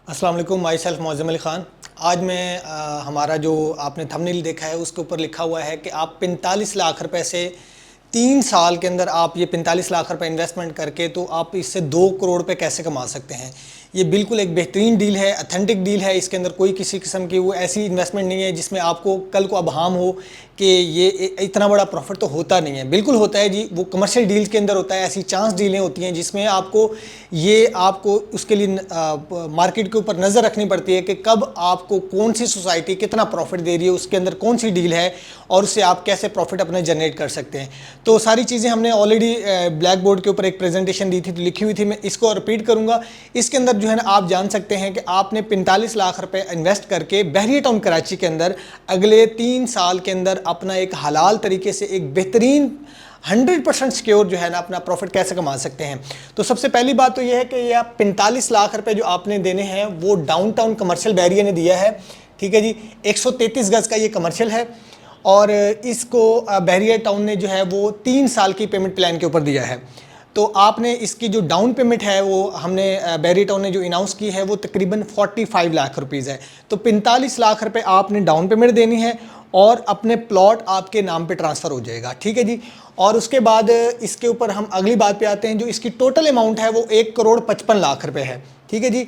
अस्सलाम वालेकुम, my self Mauzam Ali Khan. आज मैं हमारा जो आपने थंबनेल देखा है उसके ऊपर लिखा हुआ है कि आप 45 लाख रुपए से 3 साल के अंदर आप ये 45 लाख रुपए इन्वेस्टमेंट करके तो आप इससे 2 करोड़ रुपए कैसे कमा सकते हैं। ये बिल्कुल एक बेहतरीन डील है, अथेंटिक डील है। इसके अंदर कोई किसी किस्म की वो ऐसी इन्वेस्टमेंट नहीं है जिसमें आपको कल को अबहाम हो कि ये इतना बड़ा प्रॉफिट तो होता नहीं है। बिल्कुल होता है जी, वो कमर्शियल डील के अंदर होता है। ऐसी चांस डीलें होती हैं जिसमें आपको उसके लिए मार्केट के ऊपर नज़र रखनी पड़ती है कि कब आपको कौन सी सोसाइटी कितना प्रॉफिट दे रही है, उसके अंदर कौन सी डील है और उससे आप कैसे प्रॉफिट अपने जनरेट कर सकते हैं। तो सारी चीज़ें हमने ऑलरेडी ब्लैक बोर्ड के ऊपर एक प्रेजेंटेशन दी थी, तो लिखी हुई थी। मैं इसको रिपीट करूँगा। इसके अंदर जो है ना, आप जान सकते हैं कि आपने 45 लाख रुपए इन्वेस्ट करके बहरिया टाउन कराची के अंदर अगले 3 साल के अंदर अपना एक हलाल तरीके से एक बेहतरीन 100% सिक्योर जो है ना अपना प्रॉफिट कैसे कमा सकते हैं। तो सबसे पहली बात तो यह है कि ये आप 45 लाख रुपए जो आपने देने हैं वो डाउनटाउन कमर्शियल बहरिया ने दिया है। ठीक है जी, 133 गज का ये कमर्शियल है और इसको बहरिया टाउन ने जो है वो 3 साल की पेमेंट प्लान के ऊपर दिया है। तो आपने इसकी जो डाउन पेमेंट है वो हमने बहरिया टाउन ने जो अनाउंस की है वो तकरीबन 45 लाख रुपीज़ है। तो 45 लाख रुपए आपने डाउन पेमेंट देनी है और अपने प्लॉट आपके नाम पे ट्रांसफ़र हो जाएगा। ठीक है जी। और उसके बाद इसके ऊपर हम अगली बात पे आते हैं। जो इसकी टोटल अमाउंट है वो 1 करोड़ 55 लाख रुपए है। ठीक है जी।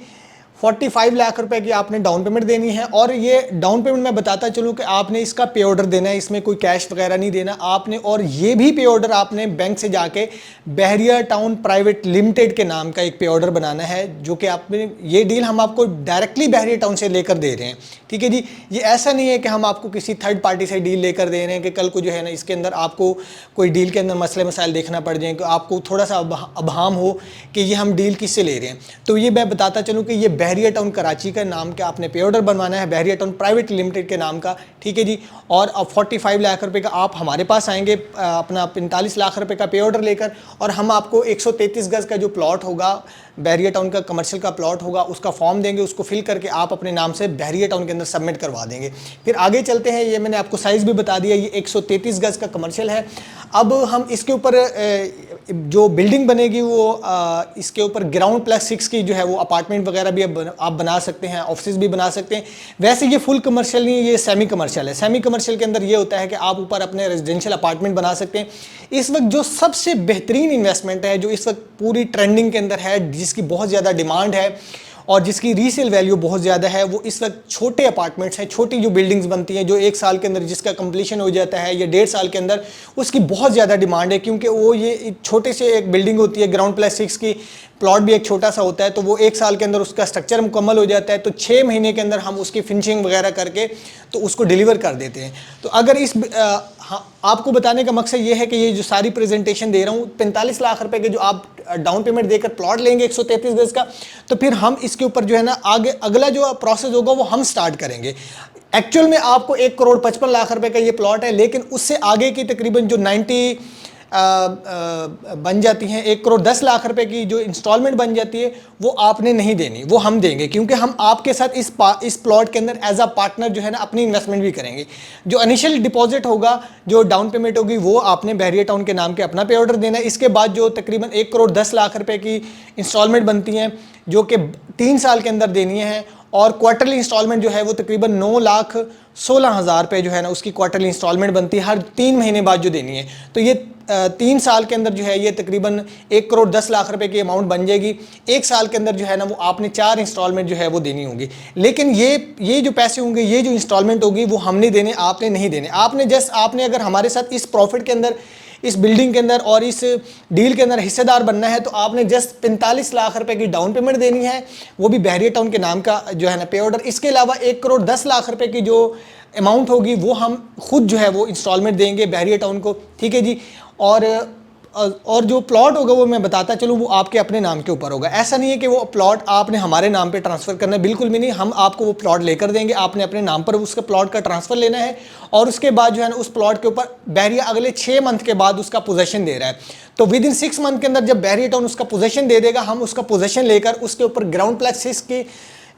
45 लाख रुपए की आपने डाउन पेमेंट देनी है और ये डाउन पेमेंट मैं बताता चलूँ कि आपने इसका पे ऑर्डर देना है, इसमें कोई कैश वगैरह नहीं देना आपने। और ये भी पे ऑर्डर आपने बैंक से जाके बहरिया टाउन प्राइवेट लिमिटेड के नाम का एक पे ऑर्डर बनाना है, जो कि आपने ये डील हम आपको डायरेक्टली बहरिया टाउन से लेकर दे रहे हैं। ठीक है जी। ये ऐसा नहीं है कि हम आपको किसी थर्ड पार्टी से डील लेकर दे रहे हैं कि कल को जो है ना इसके अंदर आपको कोई डील के अंदर मसले मसाइल देखना पड़ जाए, कि आपको थोड़ा सा अबहाम हो कि ये हम डील किससे ले रहे हैं। तो ये मैं बताता चलूँ कि ये बहरिया टाउन कराची का नाम का आपने पे ऑर्डर बनवाना है, बहरिया टाउन प्राइवेट लिमिटेड के नाम का। ठीक है जी। और अब 45 लाख रुपए का आप हमारे पास आएंगे अपना 45 लाख रुपए का पे ऑर्डर लेकर, और हम आपको 133 गज का जो प्लॉट होगा बहरिया टाउन का कमर्शियल का प्लॉट होगा उसका फॉर्म देंगे, उसको फिल करके आप अपने नाम से बहरिया टाउन के अंदर सबमिट करवा देंगे। फिर आगे चलते हैं। ये मैंने आपको साइज़ भी बता दिया, ये 133 गज का कमर्शियल है। अब हम इसके ऊपर जो बिल्डिंग बनेगी वो इसके ऊपर ग्राउंड+6 की जो है वो अपार्टमेंट वगैरह भी आप बना सकते हैं, ऑफिस भी बना सकते हैं। वैसे ये फुल कमर्शियल नहीं है, ये सेमी कमर्शियल है। सेमी कमर्शियल के अंदर ये होता है कि आप ऊपर अपने रेजिडेंशियल अपार्टमेंट बना सकते हैं। इस वक्त जो सबसे बेहतरीन इन्वेस्टमेंट है, जो इस वक्त पूरी ट्रेंडिंग के अंदर है, जिसकी बहुत ज़्यादा डिमांड है और जिसकी रीसेल वैल्यू बहुत ज़्यादा है, वो इस वक्त छोटे अपार्टमेंट्स हैं। छोटी जो बिल्डिंग्स बनती हैं जो 1 साल के अंदर जिसका कंप्लीशन हो जाता है या 1.5 साल के अंदर, उसकी बहुत ज़्यादा डिमांड है। क्योंकि वो ये छोटे से एक बिल्डिंग होती है, ग्राउंड+6 की, प्लॉट भी एक छोटा सा होता है, तो वो 1 साल के अंदर उसका स्ट्रक्चर मुकम्मल हो जाता है। तो 6 महीने के अंदर हम उसकी फिनिशिंग वगैरह करके तो उसको डिलीवर कर देते हैं। तो अगर आपको बताने का मकसद ये है कि ये जो सारी प्रेजेंटेशन दे रहा हूँ, 45 लाख रुपए के जो आप डाउन पेमेंट देकर प्लॉट लेंगे 133 गज का, तो फिर हम इसके ऊपर जो है ना आगे अगला जो प्रोसेस होगा वो हम स्टार्ट करेंगे। एक्चुअल में आपको 1 करोड़ 55 लाख रुपए का ये प्लॉट है, लेकिन उससे आगे की तकरीबन जो 90 बन जाती हैं, 1 करोड़ 10 लाख रुपए की जो इंस्टॉलमेंट बन जाती है वो आपने नहीं देनी, वो हम देंगे। क्योंकि हम आपके साथ इस प्लॉट के अंदर एज अ पार्टनर जो है ना अपनी इन्वेस्टमेंट भी करेंगे। जो इनिशियल डिपॉजिट होगा, जो डाउन पेमेंट होगी, वो आपने बहरिया टाउन के नाम के अपना पे ऑर्डर देना है। इसके बाद जो तकरीबन 1 करोड़ 10 लाख रुपए की इंस्टॉलमेंट बनती हैं जो कि 3 साल के अंदर देनी है, और क्वार्टरली इंस्टॉलमेंट जो है वो तकरीबन 9,16,000 रुपये जो है ना उसकी क्वार्टरली इंस्टॉलमेंट बनती है, हर 3 महीने बाद जो देनी है। तो ये 3 साल के अंदर जो है ये तकरीबन 1 करोड़ 10 लाख रुपए की अमाउंट बन जाएगी। 1 साल के अंदर जो है ना वो आपने 4 इंस्टॉलमेंट जो है वो देनी होगी। लेकिन ये जो पैसे होंगे, ये जो इंस्टॉलमेंट होगी, वो हमने देने, आपने नहीं देने। आपने अगर हमारे साथ इस प्रॉफिट के अंदर, इस बिल्डिंग के अंदर और इस डील के अंदर हिस्सेदार बनना है, तो आपने जस्ट 45 लाख रुपए की डाउन पेमेंट देनी है, वो भी बहरिया टाउन के नाम का जो है ना पे ऑर्डर। इसके अलावा 1 करोड़ 10 लाख रुपए की जो अमाउंट होगी वो हम खुद जो है वो इंस्टॉलमेंट देंगे बहरिया टाउन को। ठीक है जी। और जो प्लॉट होगा वो मैं बताता चलूँ, वो आपके अपने नाम के ऊपर होगा। ऐसा नहीं है कि वो प्लॉट आपने हमारे नाम पे ट्रांसफ़र करना है, बिल्कुल भी नहीं। हम आपको वो प्लॉट लेकर देंगे, आपने अपने नाम पर उसके प्लॉट का ट्रांसफ़र लेना है, और उसके बाद जो है ना उस प्लॉट के ऊपर बहरिया अगले 6 मंथ के बाद उसका पोजेशन दे रहा है। तो विद इन 6 मंथ के अंदर जब बहरिया टाउन उसका पोजेशन दे देगा, हम उसका पोजेशन लेकर उसके ऊपर ग्राउंड+6 की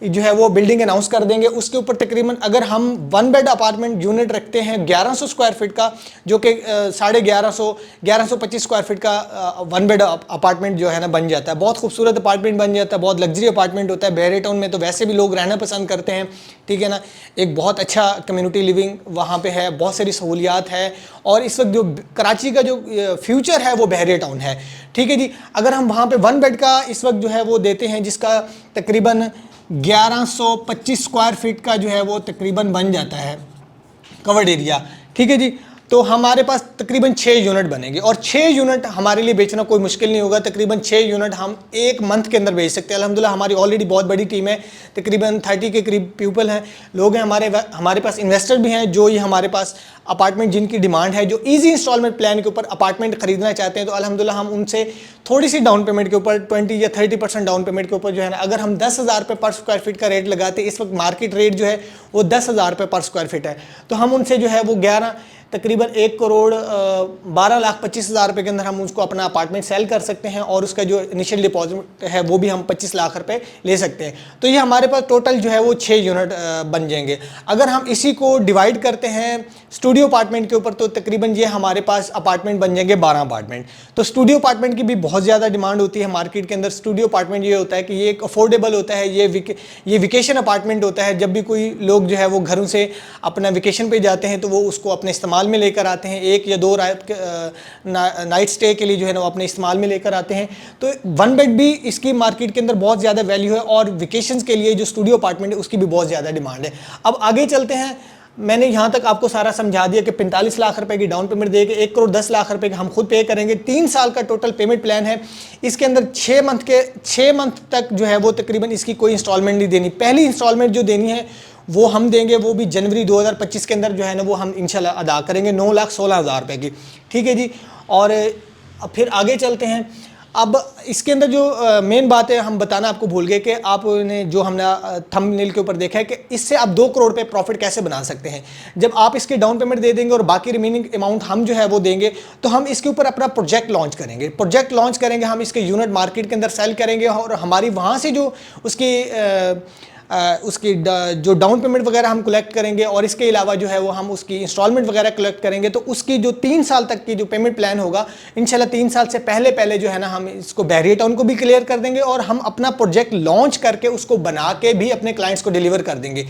जो है वो बिल्डिंग अनाउंस कर देंगे। उसके ऊपर तकरीबन अगर हम 1 बेड अपार्टमेंट यूनिट रखते हैं 1100 स्क्वायर फीट का, जो कि 1150 स्क्वायर फीट का 1 बेड अपार्टमेंट जो है ना बन जाता है। बहुत खूबसूरत अपार्टमेंट बन जाता है, बहुत लग्जरी अपार्टमेंट होता है। बहरे टाउन में तो वैसे भी लोग रहना पसंद करते हैं, ठीक है ना। एक बहुत अच्छा कम्युनिटी लिविंग वहाँ पे है, बहुत सारी सहूलियात है। और इस वक्त जो कराची का जो फ्यूचर है वो बहरे टाउन है, ठीक है जी। अगर हम वहाँ पे 1 बेड का इस वक्त जो है वो देते हैं, जिसका तकरीबन 1125 स्क्वायर फीट का जो है वो तकरीबन बन जाता है कवर्ड एरिया, ठीक है जी। तो हमारे पास तकरीबन 6 यूनिट बनेंगे और 6 यूनिट हमारे लिए बेचना कोई मुश्किल नहीं होगा। तकरीबन 6 यूनिट हम 1 मंथ के अंदर बेच सकते हैं। अल्हम्दुलिल्लाह हमारी ऑलरेडी बहुत बड़ी टीम है, तकरीबन 30 के करीब पीपल हैं, लोग हैं हमारे पास इन्वेस्टर भी हैं जो ये हमारे पास अपार्टमेंट जिनकी डिमांड है, जो ईजी इंस्टॉलमेंट प्लान के ऊपर अपार्टमेंट खरीदना चाहते हैं। तो अल्हम्दुलिल्लाह हम उनसे थोड़ी सी डाउन पेमेंट के ऊपर 20 या 30% डाउन पेमेंट के ऊपर जो है ना, अगर हम 10,000 रुपये पर स्क्वायर फीट का रेट लगाते, इस वक्त मार्केट रेट जो है वो 10,000 रुपये पर स्क्वायर फीट है, तो हम उनसे जो है वो तकरीबन 1,12,25,000 रुपये के अंदर हम उसको अपना अपार्टमेंट सेल कर सकते हैं और उसका जो इनिशियल डिपॉजिट है वो भी हम 25 लाख रुपए ले सकते हैं। तो ये हमारे पास टोटल जो है वो 6 यूनिट बन जाएंगे। अगर हम इसी को डिवाइड करते हैं स्टूडियो अपार्टमेंट के ऊपर, तो तकरीबन ये हमारे पास अपार्टमेंट बन जाएंगे 12 अपार्टमेंट। तो स्टूडियो अपार्टमेंट की भी बहुत ज़्यादा डिमांड होती है मार्केट के अंदर। स्टूडियो अपार्टमेंट ये होता है कि ये एक अफोर्डेबल होता है, ये विकेशन अपार्टमेंट होता है। जब भी कोई लोग जो है वो घरों से अपना विकेशन पे जाते हैं तो वो उसको अपने इस्तेमाल में लेकर आते हैं, 1 या 2 नाइट स्टे के लिए जो है ना वो अपने इस्तेमाल में लेकर आते हैं। तो 1 बेड भी इसकी मार्केट के अंदर बहुत ज़्यादा वैल्यू है और विकेशंस के लिए जो स्टूडियो अपार्टमेंट है उसकी भी बहुत ज़्यादा डिमांड है। अब आगे चलते हैं। मैंने यहाँ तक आपको सारा समझा दिया कि 45 लाख रुपए की डाउन पेमेंट देके 1,10,00,000 रुपए हम खुद पे करेंगे। 3 साल का टोटल पेमेंट प्लान है। इसके अंदर 6 मंथ तक जो है वो तकरीबन इसकी कोई इंस्टॉलमेंट नहीं देनी। पहली इंस्टॉलमेंट जो देनी है वो हम देंगे, वो भी जनवरी 2025 के अंदर जो है ना वो हम इंशाल्लाह अदा करेंगे 9,16,000 रुपए की, ठीक है जी। और फिर आगे चलते हैं। अब इसके अंदर जो मेन बात है हम बताना आपको भूल गए कि आपने जो हमने थंबनेल के ऊपर देखा है कि इससे आप 2 करोड़ पे प्रॉफिट कैसे बना सकते हैं। जब आप इसके डाउन पेमेंट दे देंगे और बाकी रिमेनिंग अमाउंट हम जो है वो देंगे, तो हम इसके ऊपर अपना प्रोजेक्ट लॉन्च करेंगे। हम इसके यूनिट मार्केट के अंदर सेल करेंगे और हमारी वहाँ से जो उसकी जो डाउन पेमेंट वगैरह हम कलेक्ट करेंगे और इसके अलावा जो है वो हम उसकी इंस्टॉलमेंट वगैरह कलेक्ट करेंगे। तो उसकी जो 3 साल तक की जो पेमेंट प्लान होगा, इंशाल्लाह 3 साल से पहले जो है ना हम इसको बहरिया टाउन को भी क्लियर कर देंगे और हम अपना प्रोजेक्ट लॉन्च करके उसको बना के भी अपने क्लाइंट्स को डिलीवर कर देंगे।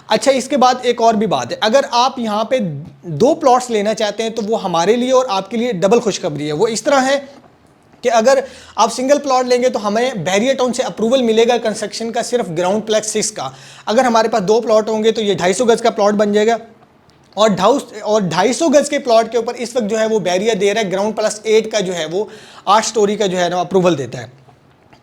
अच्छा, इसके बाद एक और भी बात है, अगर आप यहाँ पे 2 प्लॉट्स लेना चाहते हैं तो वो हमारे लिए और आपके लिए डबल खुशखबरी है। वो इस तरह है कि अगर आप सिंगल प्लॉट लेंगे तो हमें बहरिया टाउन से अप्रूवल मिलेगा कंस्ट्रक्शन का सिर्फ ग्राउंड प्लस 6 का। अगर हमारे पास 2 प्लॉट होंगे तो ये 250 गज का प्लॉट बन जाएगा और 250 गज के प्लॉट के ऊपर इस वक्त जो है वो बहरिया दे रहा है ग्राउंड प्लस 8 का जो है वो 8 स्टोरी का जो है ना अप्रूवल देता है।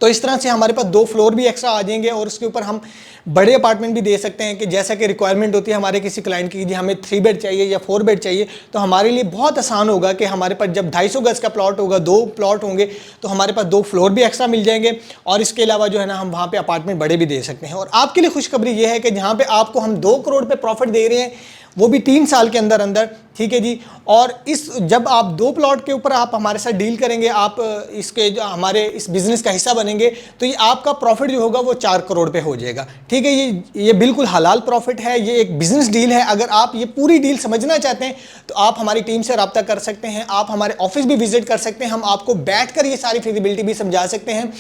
तो इस तरह से हमारे पास 2 फ्लोर भी एक्स्ट्रा आ जाएंगे और उसके ऊपर हम बड़े अपार्टमेंट भी दे सकते हैं कि जैसा कि रिक्वायरमेंट होती है हमारे किसी क्लाइंट की, जी हमें 3 बेड चाहिए या 4 बेड चाहिए, तो हमारे लिए बहुत आसान होगा कि हमारे पास जब 250 गज का प्लॉट होगा, 2 प्लॉट होंगे, तो हमारे पास 2 फ्लोर भी एक्स्ट्रा मिल जाएंगे और इसके अलावा जो है ना हम वहाँ पे अपार्टमेंट बड़े भी दे सकते हैं। और आपके लिए खुशखबरी ये है कि जहाँ पे आपको हम 2 करोड़ पे प्रॉफिट दे रहे हैं वो भी 3 साल के अंदर, ठीक है जी। और जब आप 2 प्लॉट के ऊपर आप हमारे साथ डील करेंगे, आप इसके जो हमारे इस बिज़नेस का हिस्सा बनेंगे, तो ये आपका प्रॉफिट जो होगा वो 4 करोड़ पे हो जाएगा, ठीक है। ये बिल्कुल हलाल प्रॉफिट है, ये एक बिज़नेस डील है। अगर आप ये पूरी डील समझना चाहते हैं तो आप हमारी टीम से रब्ता कर सकते हैं, आप हमारे ऑफिस भी विजिट कर सकते हैं, हम आपको बैठ कर ये सारी फिजिबिलिटी भी समझा सकते हैं।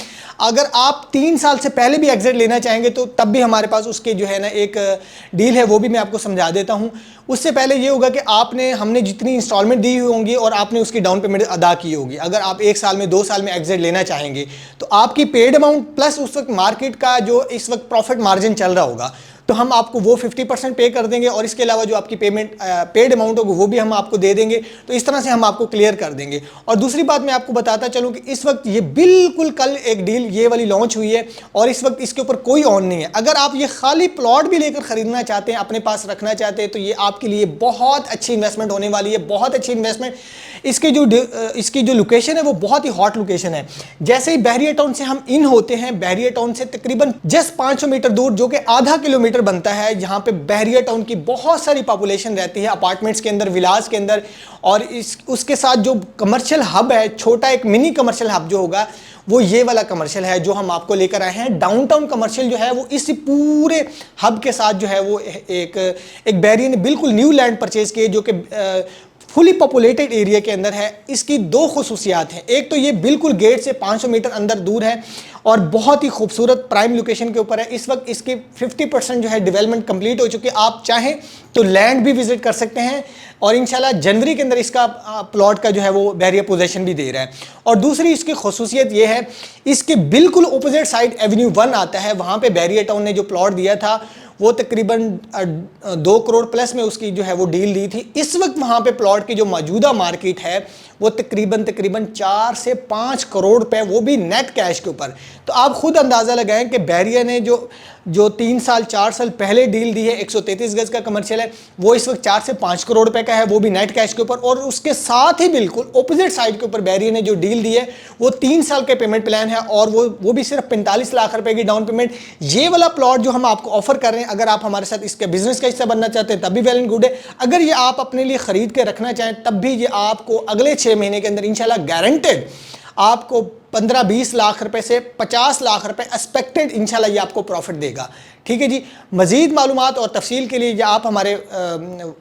अगर आप 3 साल से पहले भी एग्जिट लेना चाहेंगे तो तब भी हमारे पास उसके जो है ना एक डील है, वो भी मैं आपको समझा देता हूँ। उससे पहले ये होगा कि हमने जितनी इंस्टॉलमेंट दी हुई होंगी और आपने उसकी डाउन पेमेंट अदा की होगी। अगर आप 1 साल में 2 साल में एग्जिट लेना चाहेंगे तो आपकी पेड अमाउंट प्लस उस वक्त मार्केट का जो इस वक्त प्रॉफिट मार्जिन चल रहा होगा तो हम आपको वो 50% पे कर देंगे और इसके अलावा जो आपकी पेड अमाउंट होगी वो भी हम आपको दे देंगे। तो इस तरह से हम आपको क्लियर कर देंगे। और दूसरी बात मैं आपको बताता चलूँ कि इस वक्त ये बिल्कुल कल एक डील ये वाली लॉन्च हुई है और इस वक्त इसके ऊपर कोई ऑन नहीं है। अगर आप ये खाली प्लॉट भी लेकर ख़रीदना चाहते हैं, अपने पास रखना चाहते हैं, तो ये आपके लिए बहुत अच्छी इन्वेस्टमेंट होने वाली है, बहुत अच्छी इन्वेस्टमेंट। इसकी जो लोकेशन है वो बहुत ही हॉट लोकेशन है। जैसे ही बहरिया टाउन से हम इन होते हैं, बहरिया टाउन से तकरीबन जस्ट 500 मीटर दूर, जो कि आधा किलोमीटर सेंटर बनता है जहाँ पे बहरिया टाउन की बहुत सारी पॉपुलेशन रहती है, अपार्टमेंट्स के अंदर, विलास के अंदर, और उसके साथ जो कमर्शियल हब है, छोटा एक मिनी कमर्शियल हब जो होगा वो ये वाला कमर्शियल है जो हम आपको लेकर आए हैं। डाउनटाउन कमर्शियल जो है वो इस पूरे हब के साथ जो है वो एक बहरिया ने बिल्कुल न्यू लैंड परचेज किए जो कि फुली पॉपुलेटेड एरिया के अंदर है। इसकी दो खुसूसियात हैं, एक तो ये बिल्कुल गेट से 500 मीटर अंदर दूर है और बहुत ही खूबसूरत प्राइम लोकेशन के ऊपर है। इस वक्त इसकी 50% जो है डेवलपमेंट कंप्लीट हो चुकी है। आप चाहें तो लैंड भी विजिट कर सकते हैं और इंशाल्लाह जनवरी के अंदर इसका प्लॉट का जो है वो बहरिया पोजेशन भी दे रहा है। और दूसरी इसकी खुसूसियत ये है, इसके बिल्कुल अपोजिट साइड एवेन्यू 1 आता है, वहाँ पे बहरिया टाउन ने जो प्लॉट दिया था वो तकरीबन 2 करोड़ प्लस में उसकी जो है वो डील दी थी। इस वक्त वहाँ पे प्लॉट की जो मौजूदा मार्केट है वो तकरीबन 4 से 5 करोड़ रुपए, वो भी नेट कैश के ऊपर। तो आप खुद अंदाज़ा लगाएं कि बहरिया ने जो 3 साल 4 साल पहले डील दी है, 133 गज का कमर्शियल है, वो इस वक्त 4 से 5 करोड़ रुपए का है, वो भी नेट कैश के ऊपर। और उसके साथ ही बिल्कुल ऑपोजिट साइड के ऊपर बहरिया ने जो डील दी है वो 3 साल के पेमेंट प्लान है और वो भी सिर्फ 45 लाख रुपए की डाउन पेमेंट। ये वाला प्लॉट जो हम आपको ऑफर कर रहे हैं, अगर आप हमारे साथ इसके बिजनेस का हिस्सा बनना चाहते हैं तब भी वेल एंड गुड है। अगर ये आप अपने लिए खरीद के रखना चाहें तब भी ये आपको अगले 6 महीने के अंदर इंशाल्लाह गारंटेड आपको 15-20 लाख रुपए से 50 लाख रुपए एक्सपेक्टेड इंशाल्लाह ये आपको प्रॉफिट देगा। ठीक है जी। मजीद मालूमात और तफसील के लिए आप हमारे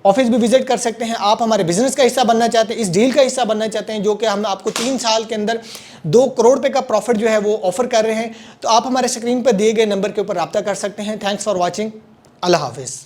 ऑफिस भी विजिट कर सकते हैं। आप हमारे बिजनेस का हिस्सा बनना चाहते हैं, इस डील का हिस्सा बनना चाहते हैं जो कि हम आपको 3 साल के अंदर 2 करोड़ रुपए का प्रॉफिट जो है वो ऑफर कर रहे हैं, तो आप हमारे स्क्रीन पर दिए गए नंबर के ऊपर रब्ता कर सकते हैं। Thanks for watching. अल्लाह हाफिज़।